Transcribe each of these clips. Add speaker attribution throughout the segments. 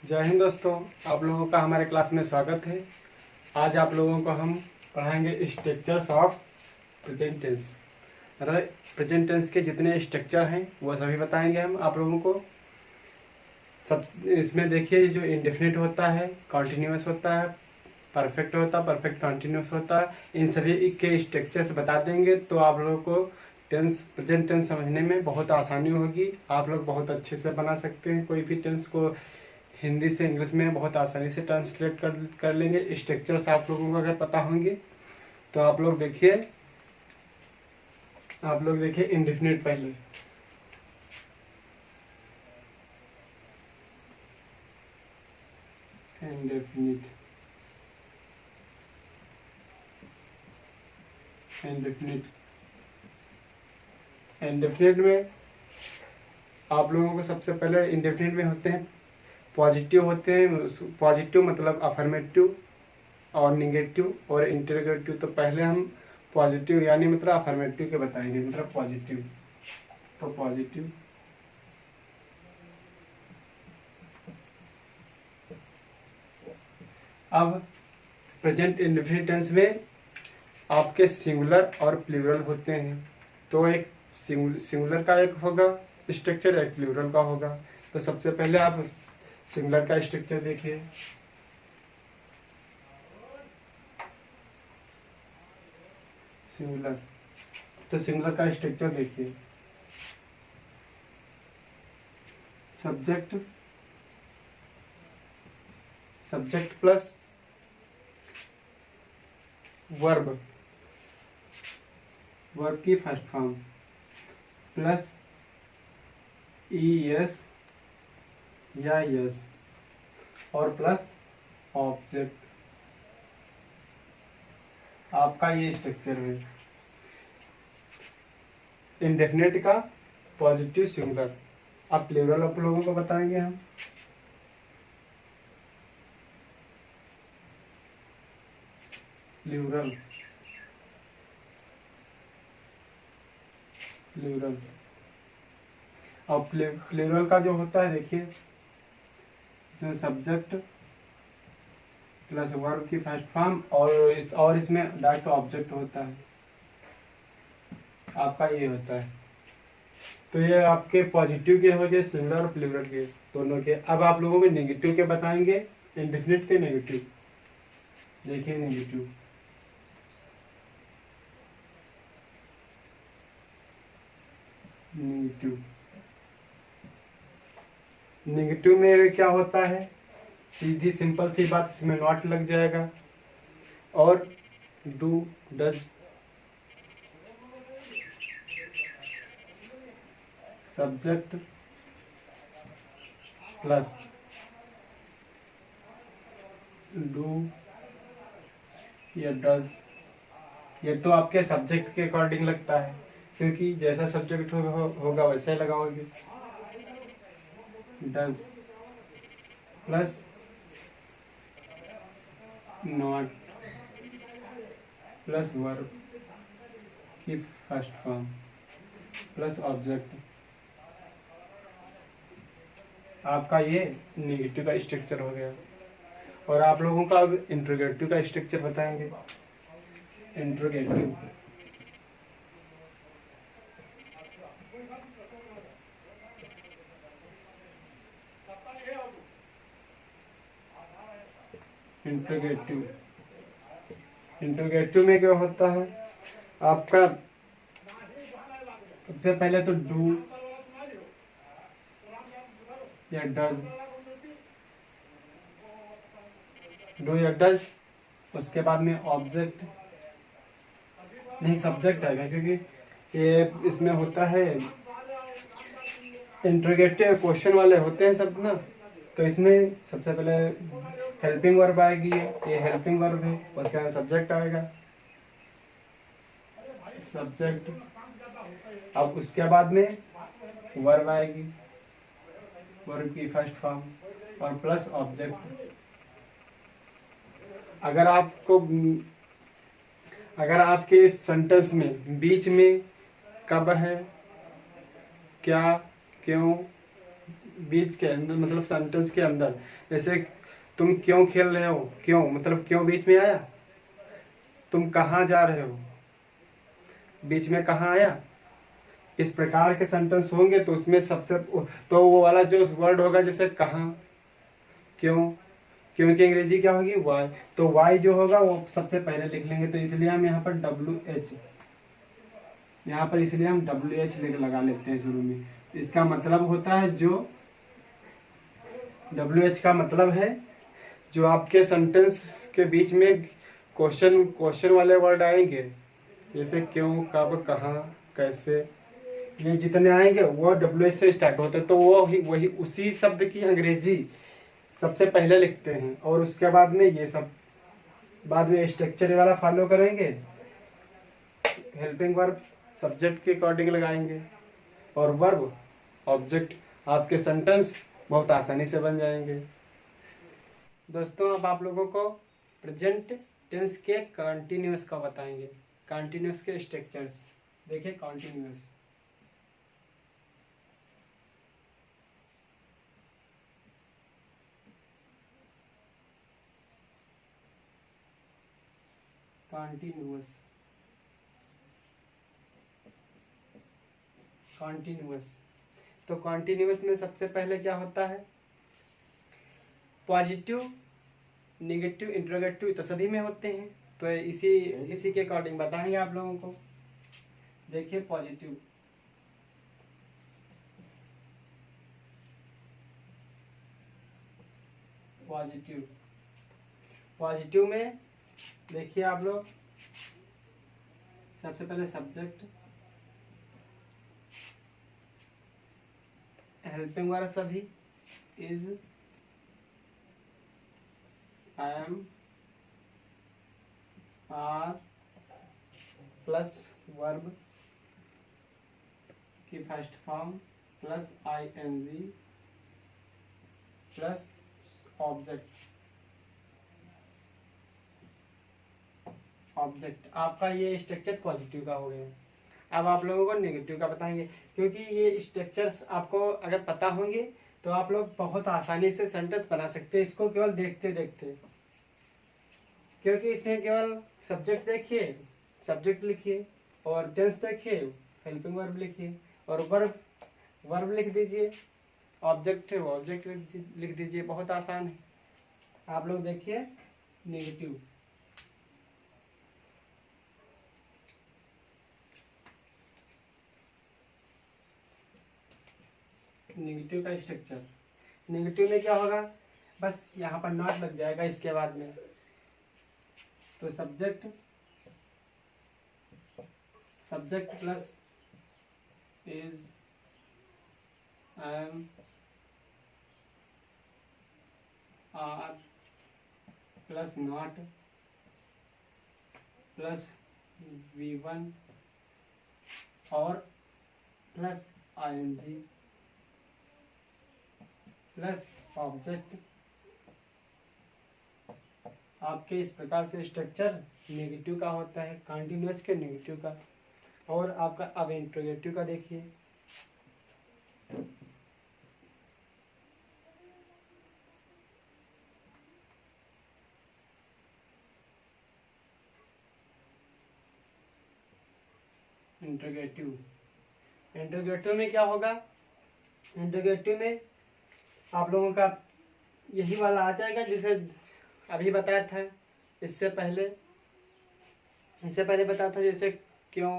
Speaker 1: जय हिंद दोस्तों, आप लोगों का हमारे क्लास में स्वागत है। आज आप लोगों को हम पढ़ाएंगे स्ट्रक्चर्स ऑफ प्रेजेंट टेंस। मतलब प्रेजेंट टेंस के जितने स्ट्रक्चर हैं वो सभी बताएंगे हम आप लोगों को। सब इसमें देखिए, जो इंडेफिनिट होता है, कॉन्टिन्यूस होता है, परफेक्ट होता है, परफेक्ट कॉन्टिन्यूस होता है, इन सभी के स्ट्रक्चर्स बता देंगे तो आप लोगों को टेंस, प्रेजेंट टेंस समझने में बहुत आसानी होगी। आप लोग बहुत अच्छे से बना सकते हैं। कोई भी टेंस को हिंदी से इंग्लिश में बहुत आसानी से ट्रांसलेट कर लेंगे। स्ट्रक्चर्स आप लोगों को अगर पता होंगे तो आप लोग देखिए इंडेफिनिट पहले। इंडेफिनिट इंडेफिनिट इंडेफिनिट में आप लोगों को सबसे पहले इंडेफिनिट में होते हैं पॉजिटिव होते हैं। पॉजिटिव मतलब अफर्मेटिव और निगेटिव और इंटरोगेटिव। तो पहले हम पॉजिटिव यानी मतलब अफर्मेटिव के बताएंगे, मतलब पॉजिटिव। तो पॉजिटिव अब प्रेजेंट इंडेफिनिट टेंस में आपके सिंगुलर और प्लूरल होते हैं। तो एक सिंगुलर का एक होगा स्ट्रक्चर, एक प्लूरल का होगा। तो सबसे पहले आप सिंगुलर का स्ट्रक्चर देखिए। सिंगुलर, तो सिंगुलर का स्ट्रक्चर देखिए। Subject, subject plus verb, verb की फर्स्ट फॉर्म प्लस ES या यस और प्लस ऑब्जेक्ट। आपका ये स्ट्रक्चर है इंडेफिनिट का पॉजिटिव सिंगुलर। अब प्लूरल आप लोगों को बताएंगे हम। प्लूरल, प्लूरल और प्लूरल का जो होता है देखिए, इसमें सब्जेक्ट प्लस वर्ब की फर्स्ट फॉर्म और इसमें डायरेक्ट ऑब्जेक्ट होता है। आपका ये होता है। तो ये आपके पॉजिटिव के हो गए, सिंगुलर और प्लूरल के दोनों के। अब आप लोगों को नेगेटिव के बताएंगे, इंडेफिनिट के नेगेटिव। देखिए नेगेटिव, नेगेटिव नेगेटिव में क्या होता है, सीधी सिंपल सी बात, इसमें नॉट लग जाएगा और do does. Subject plus do या डज। ये तो आपके सब्जेक्ट के अकॉर्डिंग लगता है, क्योंकि जैसा सब्जेक्ट होगा वैसे लगाओगे। Does plus not plus verb की फर्स्ट फॉर्म प्लस ऑब्जेक्ट। आपका ये नेगेटिव का स्ट्रक्चर हो गया। और आप लोगों का अब इंट्रोगेटिव का स्ट्रक्चर बताएंगे। इंट्रोगेटिव, इंट्रोगेटिव इंट्रोगेटिव में क्या होता है आपका, सबसे पहले तो डू या डज, डू या डज, उसके बाद में ऑब्जेक्ट नहीं सब्जेक्ट आएगा, क्योंकि ये इसमें होता है इंट्रोगेटिव क्वेश्चन वाले होते हैं सब ना। तो इसमें सबसे पहले हेल्पिंग वर्ब आएगी, ये हेल्पिंग वर्ब है, उसके बाद सब्जेक्ट आएगा, सब्जेक्ट। अब उसके बाद में वर्ब आएगी, वर्ब की फर्स्ट फॉर्म और प्लस ऑब्जेक्ट। अगर आपको, अगर आपके सेंटेंस में बीच में कब है, क्या, क्यों, बीच के अंदर, मतलब सेंटेंस के अंदर, जैसे तुम क्यों खेल रहे हो, क्यों मतलब क्यों बीच में आया, तुम कहाँ जा रहे हो बीच में कहाँ आया, इस प्रकार के सेंटेंस होंगे तो उसमें सबसे तो वो वाला जो वर्ड होगा जैसे कहाँ, क्यों, क्यों की अंग्रेजी क्या होगी वाई, तो वाई जो होगा वो सबसे पहले लिख लेंगे, तो इसलिए हम यहाँ पर WH, यहाँ पर इसलिए हम WH लगा लेते हैं शुरू में। इसका मतलब होता है जो WH का मतलब है जो आपके सेंटेंस के बीच में क्वेश्चन क्वेश्चन वाले वर्ड आएंगे, जैसे क्यों, कब, कहाँ, कैसे, ये जितने आएंगे वो WH से स्टार्ट होते हैं, तो वो वही उसी शब्द की अंग्रेजी सबसे पहले लिखते हैं, और उसके बाद में ये सब बाद में स्ट्रक्चर वाला फॉलो करेंगे, हेल्पिंग वर्ब सब्जेक्ट के अकॉर्डिंग लगाएंगे, और वर्ब ऑब्जेक्ट, आपके सेंटेंस बहुत आसानी से बन जाएंगे। दोस्तों अब आप लोगों को प्रेजेंट टेंस के कंटिन्यूअस का बताएंगे, कंटिन्यूअस के स्ट्रक्चर्स। देखिए कंटिन्यूअस, कंटिन्यूअस, कंटिन्यूअस, तो कंटिन्यूअस में सबसे पहले क्या होता है, पॉजिटिव, निगेटिव, इंट्रोगेटिव तो सभी में होते हैं, तो इसी के अकॉर्डिंग बताएंगे आप लोगों को। देखिए पॉजिटिव, पॉजिटिव, पॉजिटिव में देखिए आप लोग, सबसे पहले सब्जेक्ट, हेल्पिंग वर्ब सभी, is, M, are plus verb की first form plus ING plus object, object आपका ये स्ट्रक्चर पॉजिटिव का हो गया। अब आप लोगों को नेगेटिव का बताएंगे, क्योंकि ये स्ट्रक्चर्स आपको अगर पता होंगे तो आप लोग बहुत आसानी से सेंटेंस बना सकते हैं इसको केवल देखते देखते, क्योंकि इसमें केवल सब्जेक्ट देखिए, सब्जेक्ट लिखिए, और टेंस देखिए, हेल्पिंग वर्ब लिखिए, और वर्ब वर्ब लिख दीजिए, ऑब्जेक्ट है वो ऑब्जेक्ट लिख दीजिए, बहुत आसान है। आप लोग देखिए नेगेटिव, नेगेटिव का स्ट्रक्चर, नेगेटिव में क्या होगा, बस यहाँ पर नॉट लग जाएगा इसके बाद में, तो subject, subject plus is, M, are plus not plus V1 और प्लस ING प्लस ऑब्जेक्ट। आपके इस प्रकार से स्ट्रक्चर नेगेटिव का होता है, कंटिन्यूअस के नेगेटिव का। और आपका अब इंट्रोगेटिव का देखिए, इंट्रोगेटिव, इंट्रोगेटिव में क्या होगा, इंट्रोगेटिव में आप लोगों का यही वाला आ जाएगा जिसे अभी बताया था, इससे पहले बताया था, जैसे क्यों,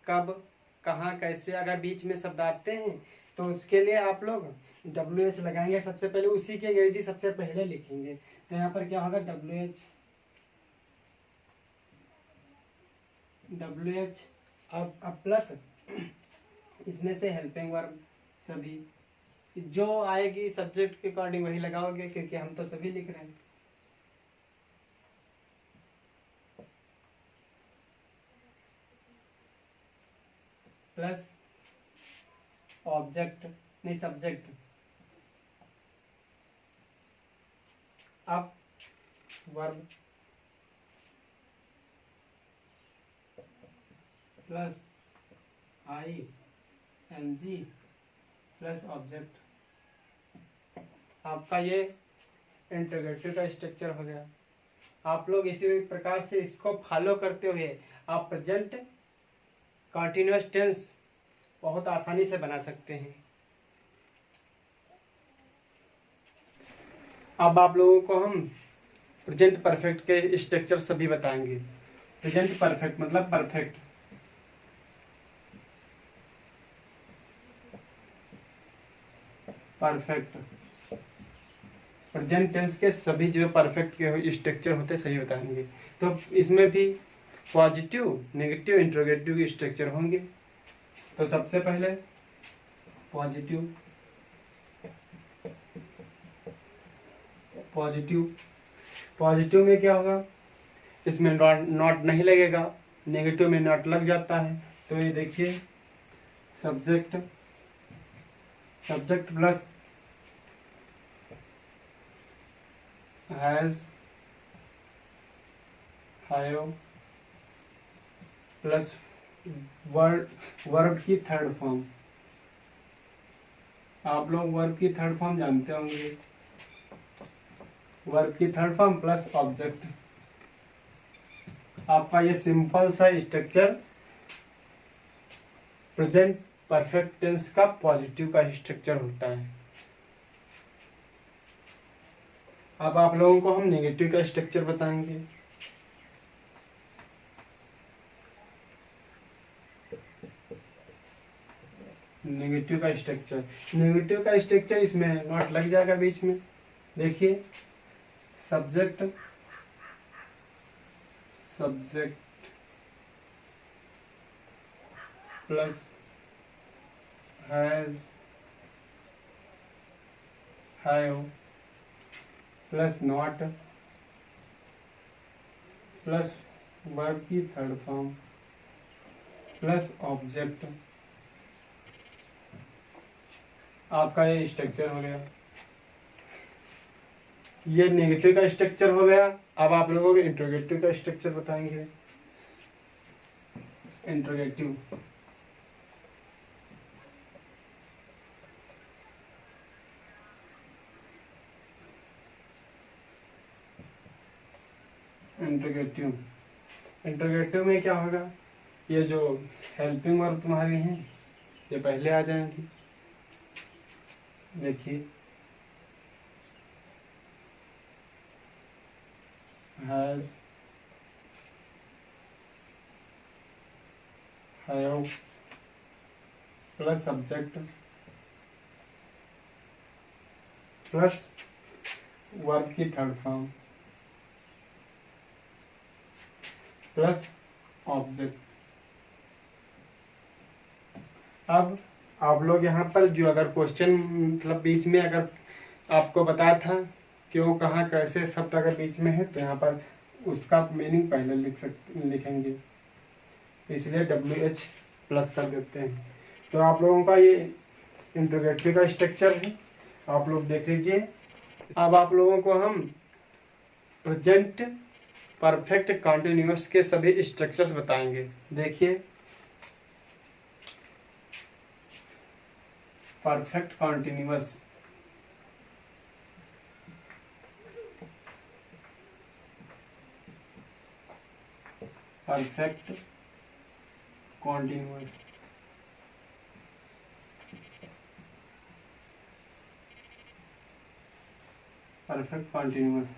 Speaker 1: कब, कहाँ, कैसे, अगर बीच में शब्द आते हैं तो उसके लिए आप लोग WH लगाएंगे सबसे पहले, उसी की अंग्रेजी सबसे पहले लिखेंगे। तो यहाँ पर क्या होगा, WH अब प्लस इसमें से हेल्पिंग वर्ब सभी, जो आएगी सब्जेक्ट के अकॉर्डिंग वही लगाओगे, क्योंकि हम तो सभी लिख रहे हैं। प्लस ऑब्जेक्ट, नहीं सब्जेक्ट, अब verb plus ING plus object, आपका ये इंट्रोगेटिव का स्ट्रक्चर हो गया। आप लोग इसी प्रकार से इसको फॉलो करते हुए आप प्रेजेंट कंटिन्यूअस टेंस बहुत आसानी से बना सकते हैं। अब आप लोगों को हम प्रेजेंट परफेक्ट के स्ट्रक्चर सभी बताएंगे। प्रेजेंट परफेक्ट मतलब परफेक्ट। परफेक्ट प्रेजेंट टेंस के सभी जो परफेक्ट के स्ट्रक्चर होते हैं सही बताएंगे। तो इसमें भी पॉजिटिव, नेगेटिव, इंट्रोगेटिव के स्ट्रक्चर होंगे। तो सबसे पहले पॉजिटिव। पॉजिटिव में क्या होगा, इसमें नॉट नहीं लगेगा, नेगेटिव में नॉट लग जाता है। तो ये देखिए subject plus has, have plus verb की थर्ड फॉर्म। आप लोग वर्ब की थर्ड फॉर्म जानते होंगे। वर्ब की थर्ड फॉर्म प्लस ऑब्जेक्ट। आपका ये सिंपल सा स्ट्रक्चर प्रेजेंट परफेक्ट टेंस का पॉजिटिव का स्ट्रक्चर होता है। अब आप लोगों को हम नेगेटिव का स्ट्रक्चर बताएंगे। नेगेटिव का स्ट्रक्चर इसमें नॉट लग जाएगा बीच में। देखिए subject plus has, have plus not plus verb की थर्ड फॉर्म प्लस ऑब्जेक्ट। आपका ये स्ट्रक्चर हो गया। ये नेगेटिव का स्ट्रक्चर हो गया। अब आप लोगों को इंट्रोगेटिव का स्ट्रक्चर बताएंगे। इंट्रोगेटिव में क्या होगा, ये जो हेल्पिंग वर्ब तुम्हारी हैं ये पहले आ जाएंगी। देखिए has, have plus subject plus verb की थर्ड फॉर्म प्लस ऑब्जेक्ट। अब आप लोग यहाँ पर जो अगर क्वेश्चन मतलब बीच में अगर आपको बताया था क्यों, कहाँ, कैसे शब्द अगर बीच में है तो यहाँ पर उसका मीनिंग पहले लिखेंगे, इसलिए WH प्लस कर देते हैं। तो आप लोगों का ये इंट्रोगेटिव का स्ट्रक्चर है, आप लोग देख लीजिए। अब आप लोगों को हम प्रेजेंट परफेक्ट कंटिन्यूअस के सभी स्ट्रक्चर्स बताएंगे। देखिए perfect continuous, perfect continuous, perfect continuous.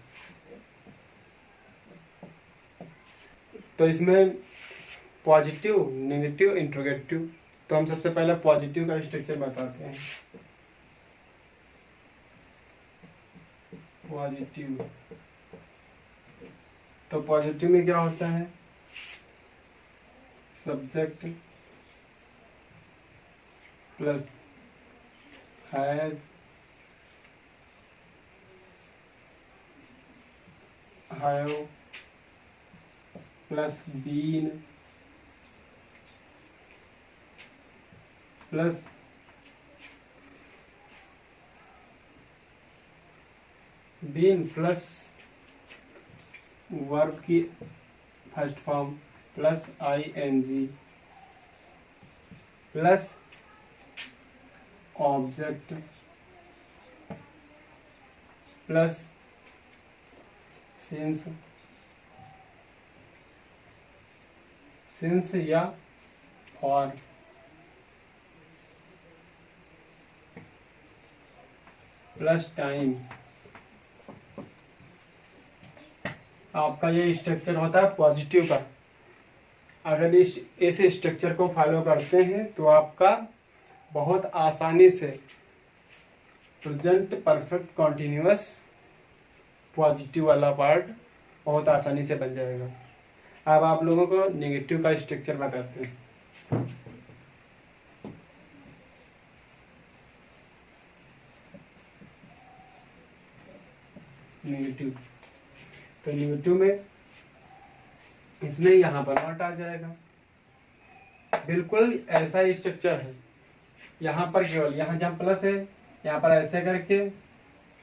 Speaker 1: तो इसमें पॉजिटिव, नेगेटिव, इंट्रोगेटिव। तो हम सबसे पहले पॉजिटिव का स्ट्रक्चर बताते हैं। पॉजिटिव, तो पॉजिटिव में क्या होता है, subject plus has, have plus been plus verb की first form plus ING plus object plus since या फॉर प्लस टाइम। आपका ये स्ट्रक्चर होता है पॉजिटिव का। अगर इस स्ट्रक्चर को फॉलो करते हैं तो आपका बहुत आसानी से प्रेजेंट परफेक्ट कॉन्टिन्यूअस पॉजिटिव वाला पार्ट बहुत आसानी से बन जाएगा। अब आप लोगों को नेगेटिव का स्ट्रक्चर बताते हैं। नेगेटिव, तो नेगेटिव में इसमें यहाँ पर नॉट आ जाएगा। बिल्कुल ऐसा ही स्ट्रक्चर है। यहाँ पर केवल यहाँ जहाँ प्लस है यहाँ पर ऐसे करके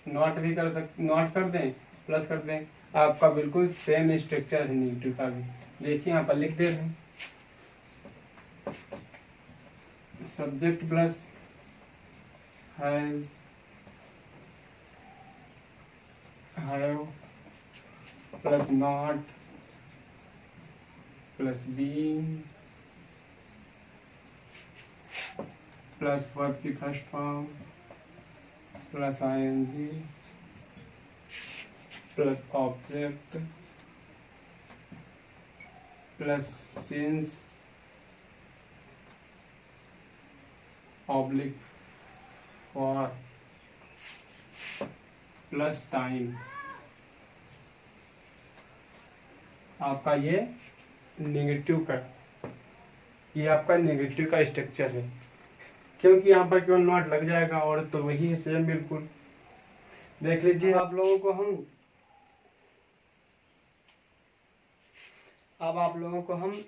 Speaker 1: नॉट भी कर सकते, नॉट कर दें, प्लस कर दें, आपका बिल्कुल सेम स्ट्रक्चर है नेगेटिव का भी। देखिए यहाँ पर लिख दे रहे हैं subject plus has have plus not plus being plus verb की first form plus ing plus object plus since oblique for plus time. आपका ये नेगेटिव का, ये आपका नेगेटिव का स्ट्रक्चर है, क्योंकि यहाँ पर केवल नॉट लग जाएगा और तो वही है सेम बिल्कुल। देख लीजिए आप लोगों को हम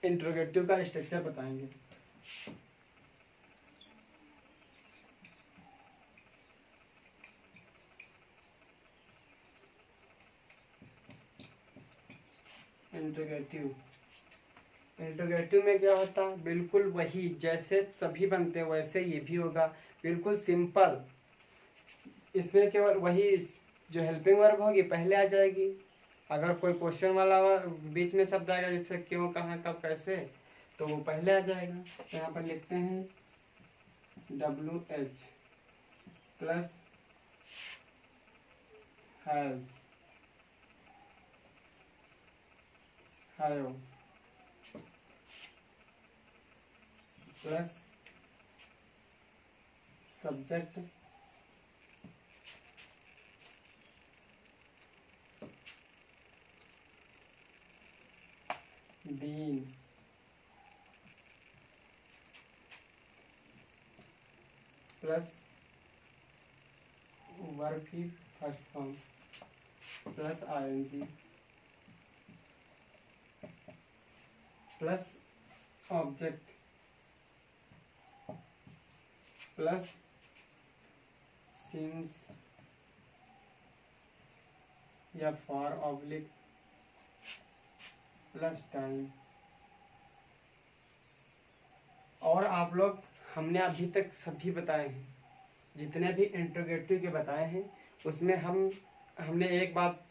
Speaker 1: इंट्रोगेटिव का स्ट्रक्चर बताएंगे। इंट्रोगेटिव में क्या होता है, बिल्कुल वही जैसे सभी बनते हैं वैसे ये भी होगा, बिल्कुल सिंपल। इसमें केवल वही जो हेल्पिंग वर्ब होगी पहले आ जाएगी। अगर कोई क्वेश्चन वाला बीच में शब्द आएगा जैसे क्यों, कहाँ, कब, कैसे, तो वो पहले आ जाएगा। तो यहाँ पर लिखते हैं WH plus has have plus subject being plus verb की first form plus ing plus object plus since या फॉर ऑब्लिक प्लस टाइम। और आप लोग हमने अभी तक सभी बताए हैं, जितने भी इंट्रोगेटिव के बताए हैं उसमें हमने एक बात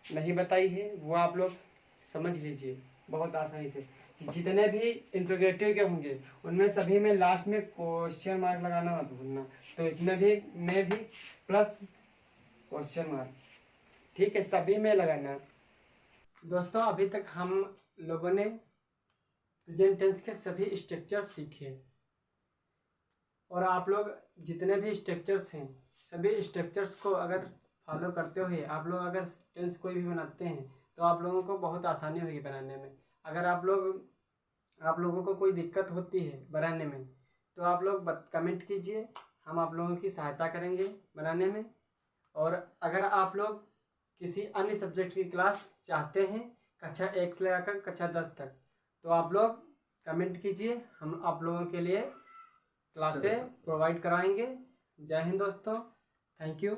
Speaker 1: नहीं बताई है, वो आप लोग समझ लीजिए बहुत आसानी से। जितने भी इंट्रोगेटिव के होंगे उनमें सभी में लास्ट में क्वेश्चन मार्क लगाना मत भूलना। तो इसमें भी प्लस क्वेश्चन मार्क, ठीक है, सभी में लगाना। दोस्तों अभी तक हम लोगों ने प्रेजेंट टेंस के सभी स्ट्रक्चर्स सीखे, और आप लोग जितने भी स्ट्रक्चर्स हैं सभी स्ट्रक्चर्स को अगर फॉलो करते हुए आप लोग अगर टेंस कोई भी बनाते हैं तो आप लोगों को बहुत आसानी होगी बनाने में। अगर आप लोगों को कोई दिक्कत होती है बनाने में तो आप लोग कमेंट कीजिए, हम आप लोगों की सहायता करेंगे बनाने में। और अगर आप लोग किसी अन्य सब्जेक्ट की क्लास चाहते हैं कक्षा 1 से लेकर कक्षा 10 तक, तो आप लोग कमेंट कीजिए, हम आप लोगों के लिए क्लासें प्रोवाइड कराएंगे। जय हिंद दोस्तों, थैंक यू।